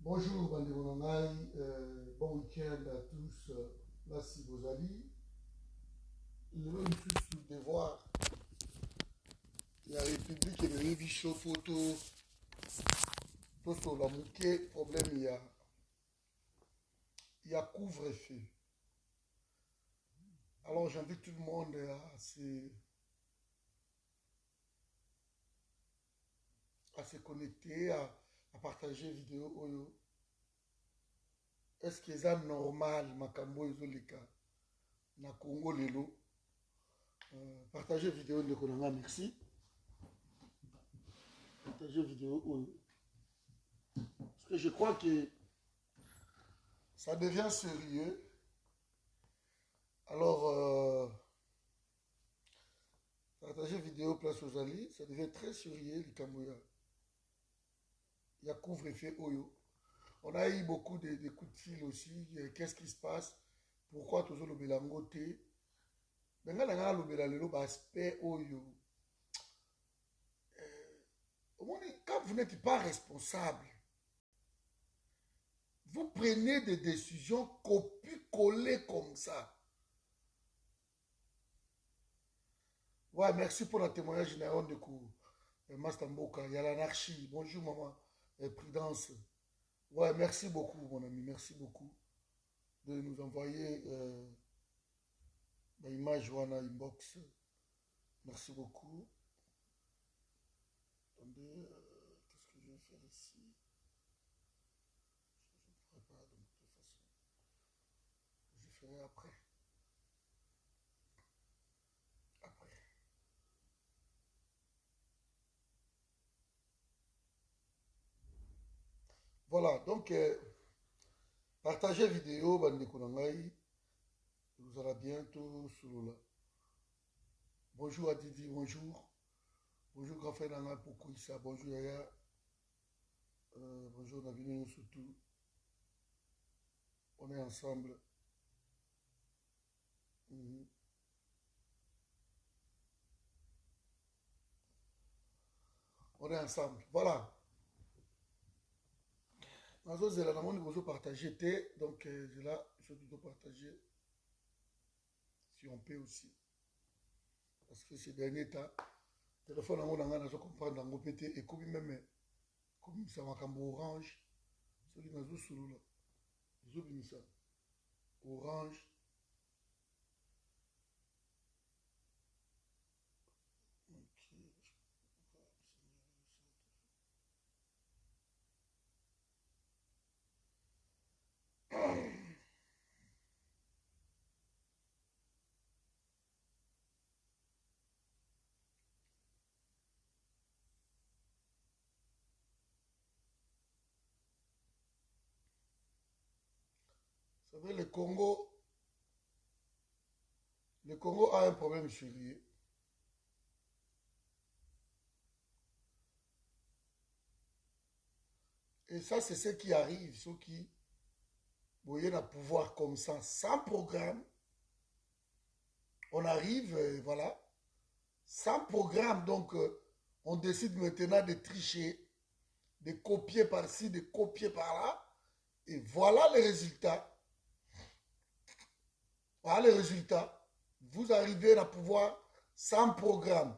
Bonjour, Bandémonanaï, bon week-end à tous. Merci, Bozali. Le sous devoir, la République est venue vicher photo. Tout sur la mouquet, problème, il y a couvre-feu. Alors, j'invite tout le monde à se connecter, à partager vidéo. Est-ce que c'est normal, Makambo Ezoleka, na Congo Lelo? Partagez vidéo de Konanga, merci. Partagez vidéo. Parce que je crois que ça devient sérieux. Alors, partagez vidéo place aux alliés, ça devient très sérieux, les Camboya. Il y a couvre-feu Oyo. On a eu beaucoup de coups de fil aussi. Qu'est-ce qui se passe? Pourquoi toujours le Bélangoté? Aspect Oyo. Quand vous n'êtes pas responsable, vous prenez des décisions copier-coller comme ça. Ouais, merci pour le témoignage de cours. Master Mboka, il y a l'anarchie. Bonjour maman. Prudence. Ouais, merci beaucoup mon ami. Merci beaucoup de nous envoyer l'image Wana inbox. Merci beaucoup. Attendez, qu'est-ce que je vais faire ici? Je ne pourrai pas de toute façon. Je ferai après. Voilà, donc partagez vidéo, Bande Konangai. Vous allez bientôt sur là. Bonjour à Didi, bonjour. Bonjour grand frère Nanga Pokoïsa, bonjour Yaya. Bonjour Navino surtout. On est ensemble. On est ensemble. Voilà. Nazo Zela Namoni Bozo partager T. Donc je là, je dois partager. Si on peut aussi. Parce que ces derniers temps, le téléphone à mon angana, je comprends dans mon pété et comme même comme ça m'a comme orange. Ce qui nazo sous là. Ils ont mis ça. Orange. Vous savez, le Congo a un problème sérieux. Et ça, c'est ce qui arrive, ceux qui voyaient le pouvoir comme ça, sans programme. On arrive, voilà, sans programme. Donc, on décide maintenant de tricher, de copier par-ci, de copier par-là. Et voilà les résultats. Voilà les résultats. Vous arrivez à pouvoir sans programme.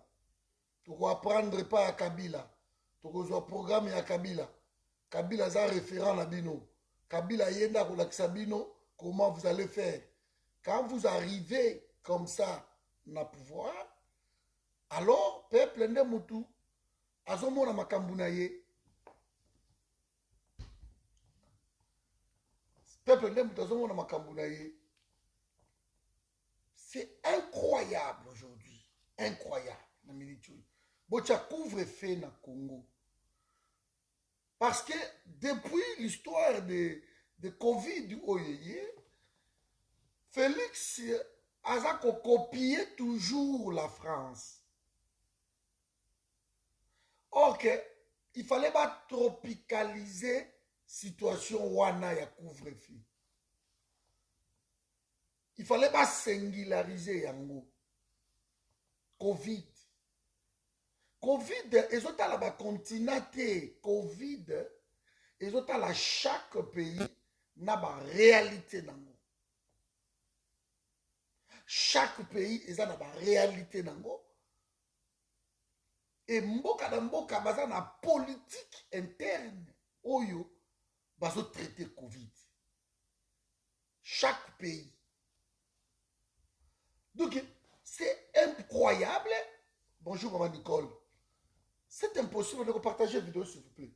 Tu ne apprendre pas à Kabila. Tu ne programme à Kabila. Kabila est un référent à Bino. Kabila yenda kolakisa Bino. Comment vous allez faire? Quand vous arrivez comme ça na pouvoir, alors peuple nde mutu azomona makambu na ye. Peuple nde mutu azomona makambu na ye. C'est incroyable aujourd'hui. Incroyable. Bocha couvre-feu na Congo. Parce que depuis l'histoire de Covid, Félix a copié toujours la France. Or, il fallait pas tropicaliser la situation wana ya couvre-feu. Il fallait pas singulariser yango. Covid. Covid, ils ont la continent Covid, ezotala chaque pays na ba réalité nango. Chaque pays eza na ba réalité nango. Et mboka na mboka baza na politique interne oyo bazo traiter Covid. Chaque pays. Donc c'est incroyable. Bonjour maman Nicole. C'est impossible de partager la vidéo s'il vous plaît.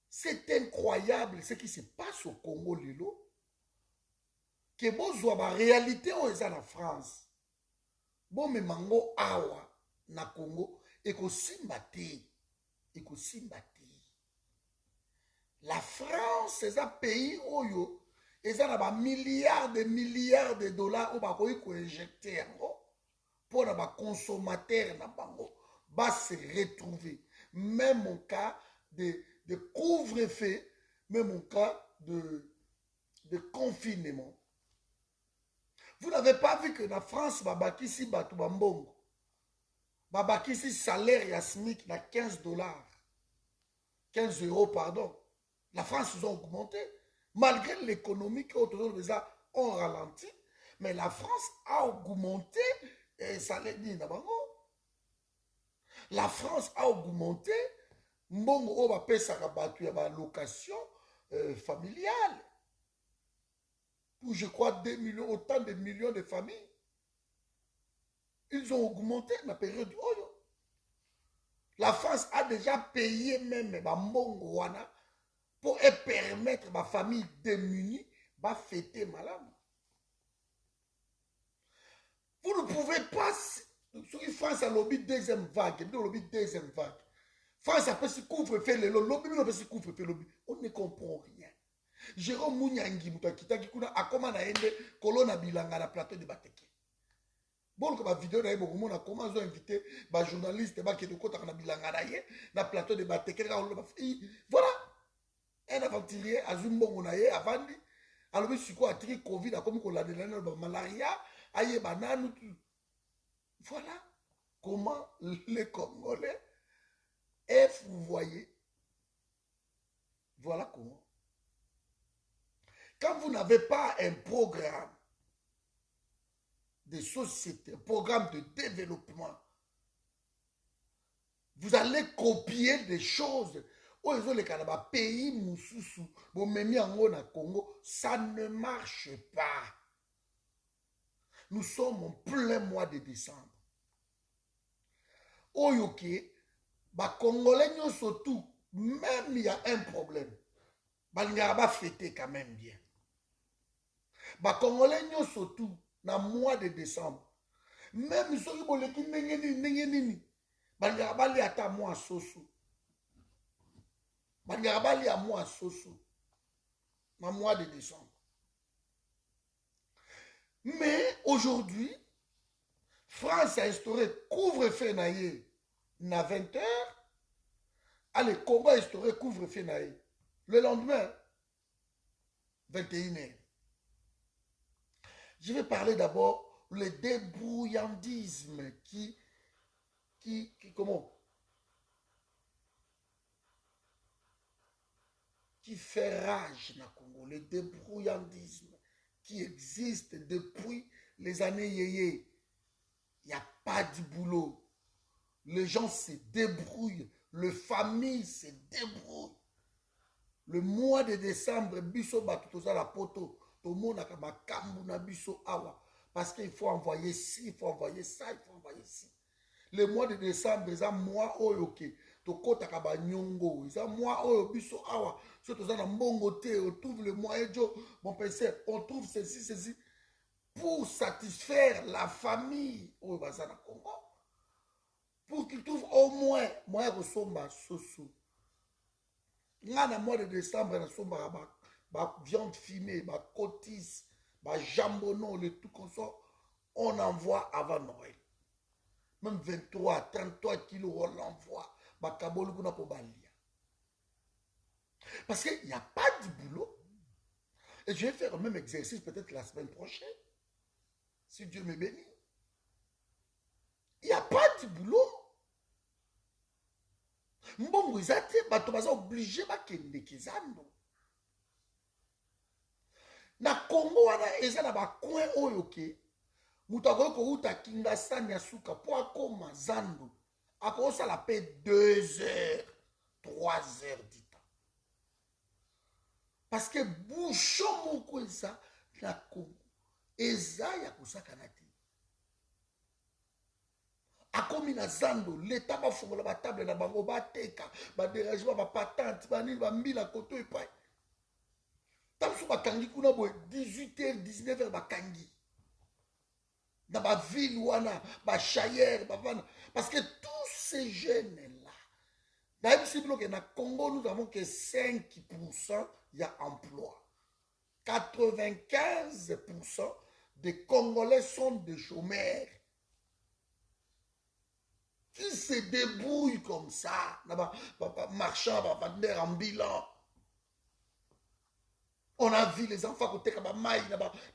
C'est incroyable ce qui se passe au Congo lelo. Que bozwa ba réalité oyo eza na France. Bon me mango awa na Congo ekosimba te. Ekosimba te. La France eza pays oyo eza na ba milliards de dollars oyo bakoki ko injecter yango pour na ba consommateurs na bango va se retrouver. Même en cas de couvre-feu, même en cas de confinement. Vous n'avez pas vu que la France babakisi batu bambongo. Babakisi salaire ya SMIC na 15 dollars. 15 euros, pardon. La France, ils ont augmenté. Malgré l'économie que autour de ça ont ralenti, mais la France a augmenté et ça l'est dit d'abord. La France a augmenté mbongo o ba pesa ka batu ya ba location familiale. Pour je crois 2 millions, autant de millions de familles. Ils ont augmenté la période oyo. La France a déjà payé même ba mbongo wana pour permettre ma famille démunie de fêter malade. Vous ne pouvez pas. Sur France a lobby deuxième vague. Lobby deuxième vague. France a fait ce couvre-feu le lobby, mais on a fait ce couvre-feu lobby. On ne comprend rien. Jérôme Mouniangi, Moutakita, qui a comment na ende colonne bilanga na plateau de Bateke. Bon, comme la vidéo na beaucoup monde a comment ils ont invité ba journaliste ba qui de côté na bilanga na plateau de Bateke. Voilà. Un aventurier a Zumbongo naye avandi. Alors mais quoi a tiré Covid a comme qu'on l'a donné malaria, aye banane. Voilà comment les Congolais et vous voyez. Voilà comment. Quand vous n'avez pas un programme de société, un programme de développement, vous allez copier des choses. Oyo les Canada pays mususu, bon memi ango na Congo, ça ne marche pas. Nous sommes en plein mois de décembre. Oyo ke ba Congolais surtout, même il y a un problème. Balingara ba fêter quand même bien. Ba Congolais surtout na mois de décembre. Même ceux qui boleki nini. Balingara ba li ata mois soso. Balingara à mois soso. Na mois de décembre. Mais aujourd'hui, France a instauré couvre-feu na 20h. Allez, Congo a instauré couvre-feu le lendemain, 21h. Je vais parler d'abord le débrouillandisme qui fait rage na Congo, le débrouillandisme qui existe depuis les années yéyé. Il n'y a pas de boulot. Les gens se débrouillent. Les familles se débrouillent. Le mois de décembre, biso batutoza la poto. Tout le monde a makambu na biso awa. Parce qu'il faut envoyer ci, il faut envoyer ça, il faut envoyer ci. Le mois de décembre, c'est un mois oyoke. Tokota kaba nyongo. C'est un mois oyo biso awa. Surtout dans mbongo te, on trouve le mois ejo. Mon père, on trouve ceci. Pour satisfaire la famille au Bazana Congo, pour qu'ils trouvent au moins moyen de somba soso. Dans mois de décembre, viande fumée, cotis, jambonneau, le tout comme ça, on envoie avant Noël. Même 23, 33 kilos, on l'envoie. Parce qu'il n'y a pas de boulot. Et je vais faire le même exercice peut-être la semaine prochaine. Si Dieu me bénit. Il n'y a pas de boulot. mbongo eza te bato baza oblige bakendeke zando. Na Congo wana eza na bacoin oyo ke moto akoki kouta kinga sani ya suka mpo akoma zando akosala pe 2 heures 3 heures du temps, parce que bouchon moko eza na Congo eza ya kosakana te. Akomi na zando leta bafongola batable na bango bateka baderangement bapatante banini bambila koto epai tamosu bakangi kuna boye 18h 19h bakangi na baville wana bachayere bavana, parce que tous ces jeunes là nayebisi bino ke na Congo nous avons que 5% ya emploi, 95% des Congolais sont des chômeurs qui se débrouillent comme ça, marchand, vendeur ambulant. On a vu les enfants côté Kabamaï,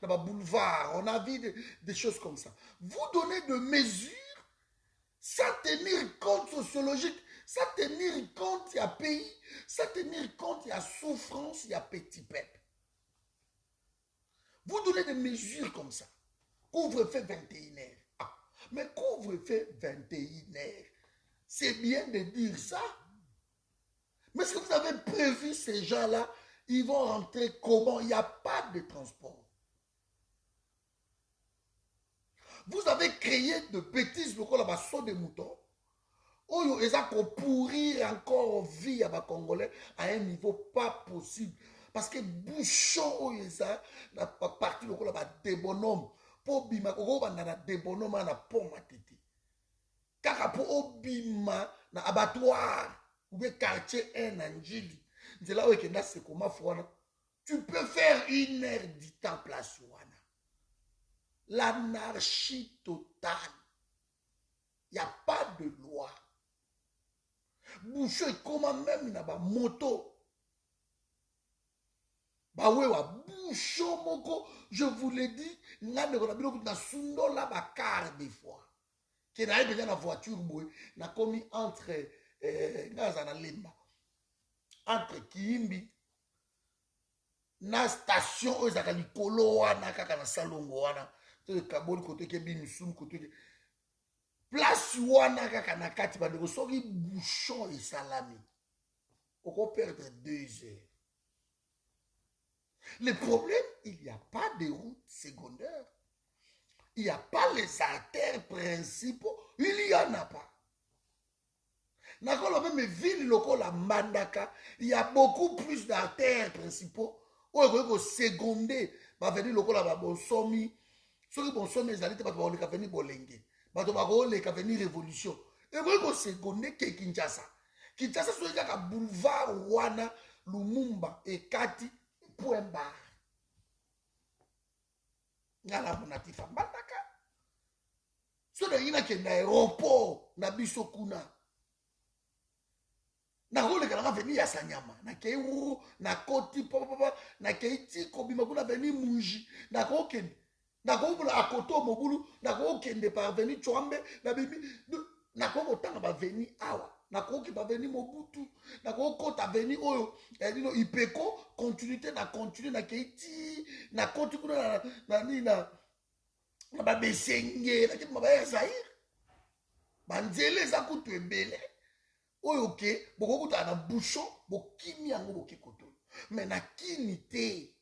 dans boulevard, on a vu des choses comme ça. Vous donnez des mesures sans tenir compte sociologique, sans tenir compte, il y a pays, sans tenir compte, il y a souffrance, il y a petit peuple. Vous donnez des mesures comme ça. Couvre-feu 21h. Ah, mais couvre-feu 21h, c'est bien de dire ça. Mais est-ce que vous avez prévu ces gens-là? Ils vont rentrer comment? Il n'y a pas de transport. Vous avez créé de bêtises locales à saut de mouton. Oh, ils ont pourrir encore vie à les Congolais à un niveau pas possible. Parce que bouchon, oh, ils ont parti locale à des bonhommes. Pour bima, oh, bandana des bonhommes à la pomme à tété. Car pour bima, na abattoir, ou bien quartier 1 Angeli. C'est là où c'est comment tu peux faire 1 heure du temps place wana. L'anarchie totale. Il n'y a pas de loi. Bouchon est comme même na ba moto. Ba wewa bouchon moko, je vous l'ai dit, ngane ko na bilo na sundo la ba car des fois. Qui n'a pas na voiture boy, na commis entre ngaza na lemba. Entre Kiimbi na station oyo ezaka likolo wana kaka na salongo wana to kaboli kote ke bimisum kote ke place wana kaka na kati bandeko soki bouchon esalami oko perdre 2 heures. Le problème, il n'y a pas de route secondaire, il n'y a pas les artères principaux, il n'y en a pas. Dans même ville locale à Mandaka, il y a beaucoup plus d'artères principaux. Où il faut seconder, va venir local à Bonsomi. Ceux qui Bonsomi, ils allaient venir Bolenge. Ils vont venir révolution. Et il faut seconder que Kinshasa. Kinshasa, c'est un boulevard Wana, Lumumba et Kati, point barre. Ngala Bonatifa Mandaka. Ce n'est pas un aéroport, Nabiso Kuna. Na role kana veni ya Sanyama na keu na koti papa na keiti kobima kuna veni munji na kokende na kobula akoto mobulu na kokende parveni chwambe na bibi na koko tanga ba veni awa na koki ba veni mobutu na kokota veni oyo elino ipeko continuité na keiti na koti kuna na ba besenge na kitu mabaya Zaire banzele za kutu ebele. Ok, beaucoup de na bouchon, beaucoup yango boki koto. Mais na kinité.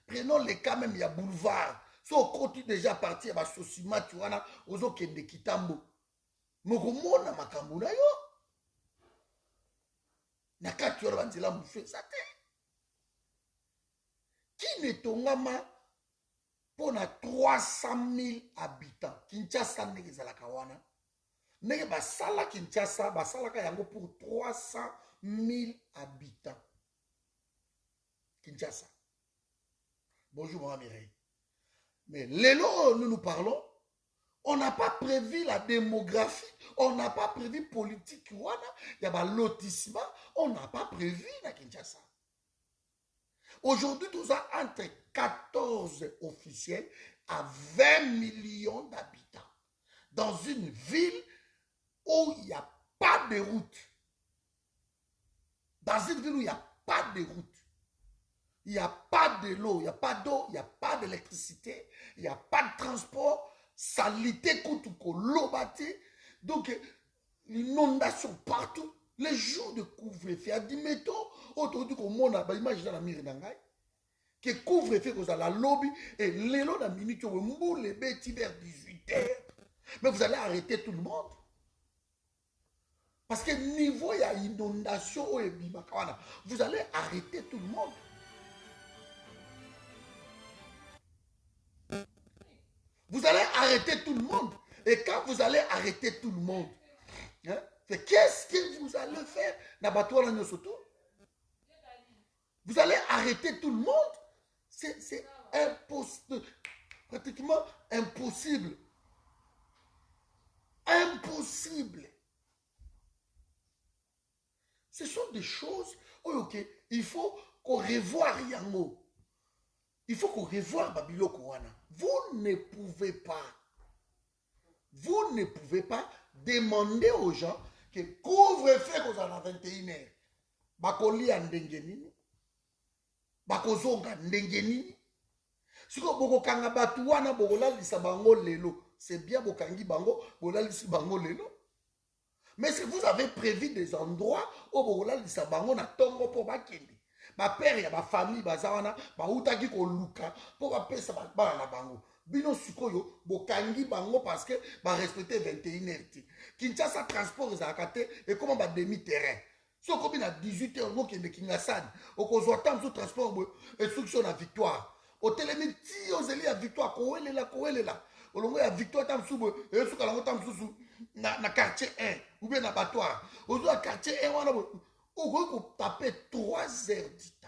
Prenons le cas même il y a boulevard. So côté déjà parti à Sosima tu vois na ozo kende kitambo. Moko mona makambo na yo. Na kati yo banzela mufé ça te. Qui ne tongama pour na 300 000 habitants. Kinshasa ndenge za la kawana. Mais basala Kinshasa, basala yango pour 300 000 habitants. Kinshasa. Bonjour, Mme Mireille. Mais l'élo, nous parlons, on n'a pas prévu la démographie, on n'a pas prévu politique, il y a un lotissement, on n'a pas prévu la Kinshasa. Aujourd'hui, nous avons entre 14 officiels à 20 millions d'habitants. Dans une ville où il n'y a pas de route. Dans cette ville où il n'y a pas de route, il n'y a pas de l'eau, il n'y a pas d'eau, il n'y a pas d'électricité, il n'y a pas de transport, salité contre l'eau battée. Donc, l'inondation partout. Les jours de couvre-feu, admettons, autour qu'on monte, imagine dans la mire d'Angaï, que couvre-feu, que vous avez la lobby, et l'élo dans la minute, vous moulez les bêtes vers 18h. Mais vous allez arrêter tout le monde. Parce que niveau, il y a inondation, vous allez arrêter tout le monde. Vous allez arrêter tout le monde. Et quand vous allez arrêter tout le monde, hein, qu'est-ce que vous allez faire? Vous allez arrêter tout le monde. C'est impossible. Pratiquement impossible. Impossible. Ce sont des choses, ok, il faut qu'on revoie Yango. Il faut qu'on revoie Babilo Kouana. Vous ne pouvez pas demander aux gens que couvre-feu qu'on a 21h. Bakoli en dengenini. Bakozonga ndengenini. Si vous avez kanga batuana bokola lisa bango lelo, c'est bien bokangi bango, bokola lisa bango lelo. Mais si vous avez prévu des endroits où bokola lisa bango na tongo pour bakende. Ma père ya ma famille bazawana ba utaki ko luka pour ba pesa ba na bango. Bino sikoyo bokangi bango parce que ba respecter 21h. Kinshasa transport za kate et comment ba demi terrain. Si on combine à 18h, on est Kingassan, on a tant de transport et structure à victoire. Au télémé, si on est à victoire, on est là. On est à victoire, na quartier 1, ou bien na battoir. On est à quartier 1, on a tapé 3 heures du temps.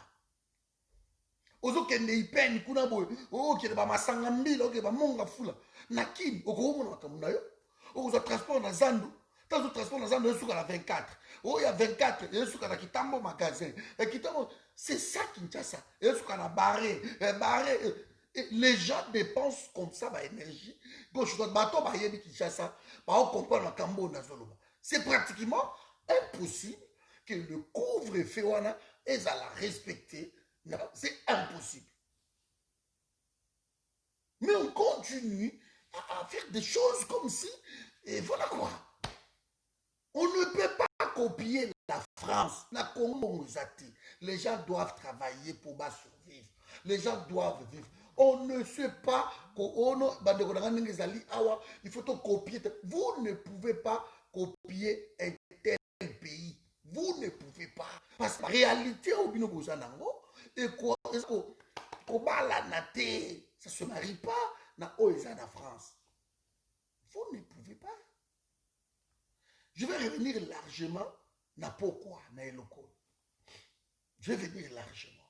On a kende ipeni, kuna boy, on a ba masanga mbila, on a ba monga fula. Nakin, on a transport na Zandu. Tant de transport dans un souk à la 24. Oh, il y a 24. Il y a un souk à la Kitambo magasin. Et Kitambo, c'est ça Kinshasa. Il y a un souk à la barré. Les gens dépensent comme ça ma énergie. Gauche, droite, bateau, bah, il y a Kinshasa. Bah, on comprend la Cambo, c'est pratiquement impossible que le couvre-feu, ils à la respecter. Non, c'est impossible. Mais on continue à faire des choses comme si, et voilà quoi. On ne peut pas copier la France, la Congo. Les gens doivent travailler pour survivre. Les gens doivent vivre. On ne sait pas il faut copier. Vous ne pouvez pas copier un tel pays. Vous ne pouvez pas. Parce que la réalité, ça ne se marie pas dans la France. Vous ne pouvez pas. Je vais revenir largement na pourquoi na eloko. Je vais venir largement.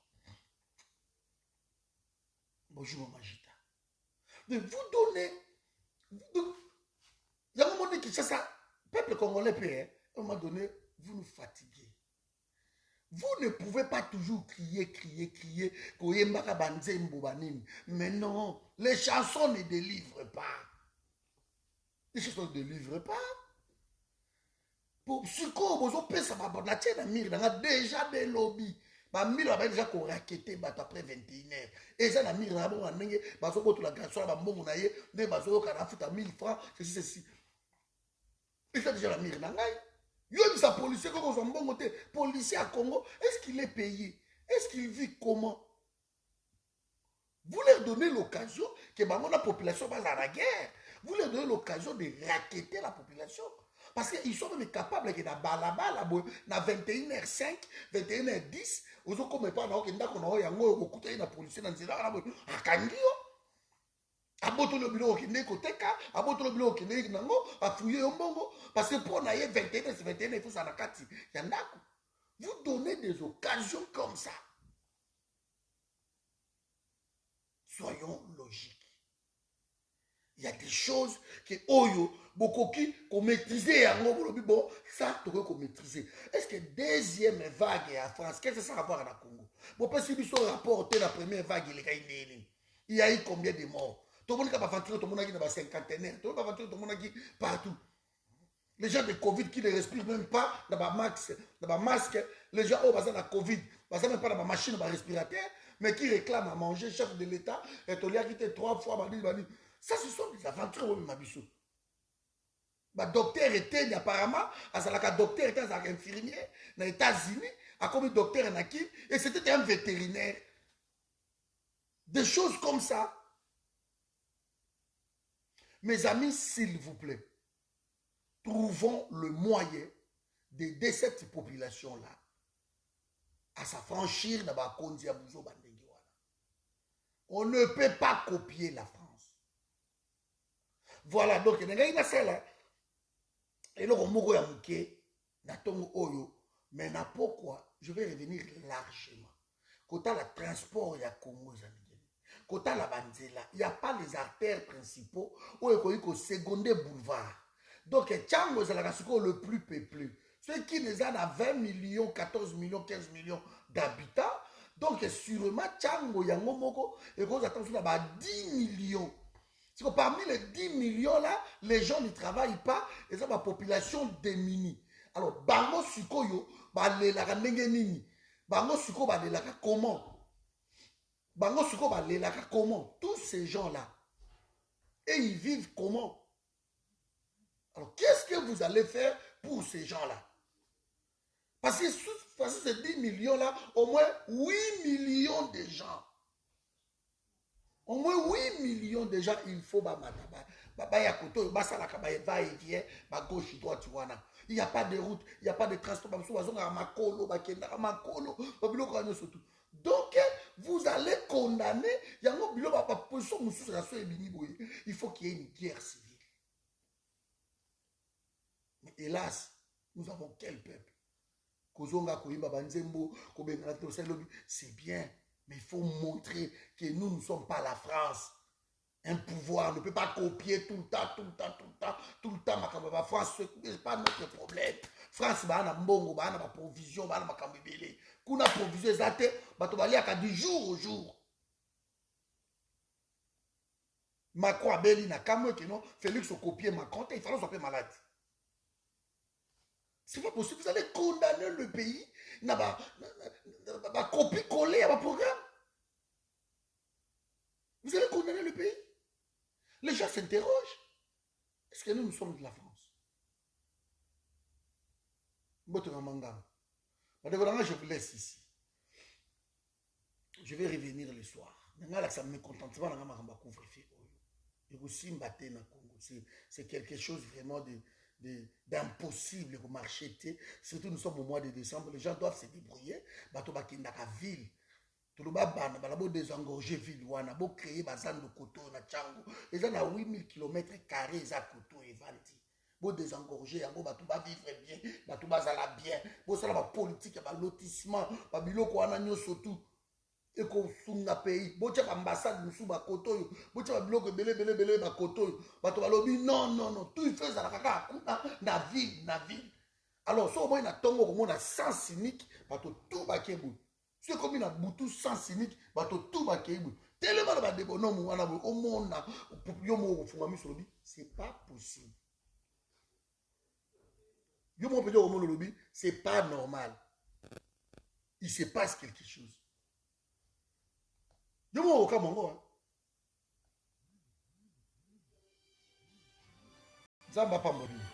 Bonjour Magita. Mais vous donnez, il y a un moment donné qui ça, peuple congolais paye, à un moment donné, vous nous fatiguez. Vous ne pouvez pas toujours crier. Mais non, les chansons ne délivrent pas. Les chansons ne délivrent pas. Pour ce qu'on a déjà des lobbies. Ma mille a déjà raquetté après 21h. Et ça, la mille a dit, la garçon a dit, a 1000 francs, ceci. Et ça, déjà la mille n'a pas. Il y a des policiers qui ont un bon côté. Policier à Congo, est-ce qu'il est payé? Est-ce qu'il vit comment? Vous leur donnez l'occasion que la population va à la guerre. Vous leur donnez l'occasion de raqueter la population. Parce qu'ils sont même capables de faire balabala na 21h05, 21h10. Vous avez comme pas dans la police dans le bureau qui n'est côté ka, le bureau qui n'est nango, à fouiller au bongo. Parce que pour naïe 21h, c'est 21h, il faut s'en akati. Vous donnez des occasions comme ça. Soyons logiques. Il y a des choses que Oyo, beaucoup qui maîtriser bon, ça, tu peux maîtriser. Est-ce que deuxième vague en France, qu'est-ce que ça va avoir à la Congo? Bon, parce que si vous rapportez la première vague, il y a eu combien de morts? Tout le monde a aventuré, tout le monde a dit cinquantenaire, tout le monde a aventuré, tout le monde a dit partout. Les gens de Covid qui ne respirent même pas dans ma masque, Les gens, oh, bazar la Covid, bazar même pas dans ma machine, ma respirateur, mais qui réclament à manger, chef de l'État, et tu l'as quitté 3 fois, ça, ce sont des aventures, ma bichou. Le docteur était apparemment, le docteur était infirmier dans les États-Unis, a comme docteur en Aki, et c'était un vétérinaire. Des choses comme ça. Mes amis, s'il vous plaît, trouvons le moyen d'aider cette population-là à s'affranchir de la Kondi à Bouzo Bandengiwana. On ne peut pas copier la France. Voilà, donc, il y a une salle. Et là, on a oyo, mais na pourquoi je vais revenir largement. Quand la transport, il y a Congo, quand la banzela, il n'y a pas les artères principaux où il y a le second boulevard. Donc, Tchango, c'est le plus peuplé. Ceux qui les ont à 20 millions, 14 millions, 15 millions d'habitants, donc sûrement, Tchango, il y a et qu'on attend sur 10 millions. C'est que parmi les 10 millions là, les gens ne travaillent pas et ça, ma population démunie. Alors, bango sukoyo, balelaka ndenge nini? Bango suko balelaka comment? Bango suko balelaka comment? Tous ces gens-là, et ils vivent comment? Alors, qu'est-ce que vous allez faire pour ces gens-là? Parce que ces 10 millions-là, au moins 8 millions de gens. Au moins 8 millions de gens, il faut gauche, droite, il n'y a pas de route, il n'y a pas de transport. Donc, vous allez condamner. Il faut qu'il y ait une guerre civile. Mais hélas, nous avons quel peuple? C'est bien. Mais il faut montrer que nous ne sommes pas la France. Un pouvoir ne peut pas copier tout le temps. La France, ce n'est pas notre problème. France, il y a une provision, il y a une provision, il y a du jour au jour. Macron a belli na kamwe que non, Félix a copié Macron, il fallait s'appeler malade. C'est pas possible, vous allez condamner le pays, n'a copier-coller à un programme. Vous allez condamner le pays. Les gens s'interrogent. Est-ce que nous sommes de la France? Je vous laisse ici. Je vais revenir le soir. Ça me contente. C'est quelque chose vraiment d'impossible pour marcher. Surtout nous sommes au mois de décembre. Les gens doivent se débrouiller. Ville. Tout le monde désengorger ville wana bo créer bazan de koto na Tchango ils ont à 8000 km² za koto et vandi bo désengorger yango bato ba vivre bien bato bazala bien bo sala ba politique ba lotissement ba biloko wana nyoso tout et ko sunga pays bo tia ambassade musu ba koto bo tia ba biloko belé ba koto bato ba lobi non tout il fait ça kaka na ville alors so moi na tongo ko mona sens cynique bato tout ba kebu. C'est comme une boutou sans cynique, tout va kéibou. Tellement de débonnement, c'est pas possible. C'est pas normal. Il se passe quelque chose. Zamba pas mourir.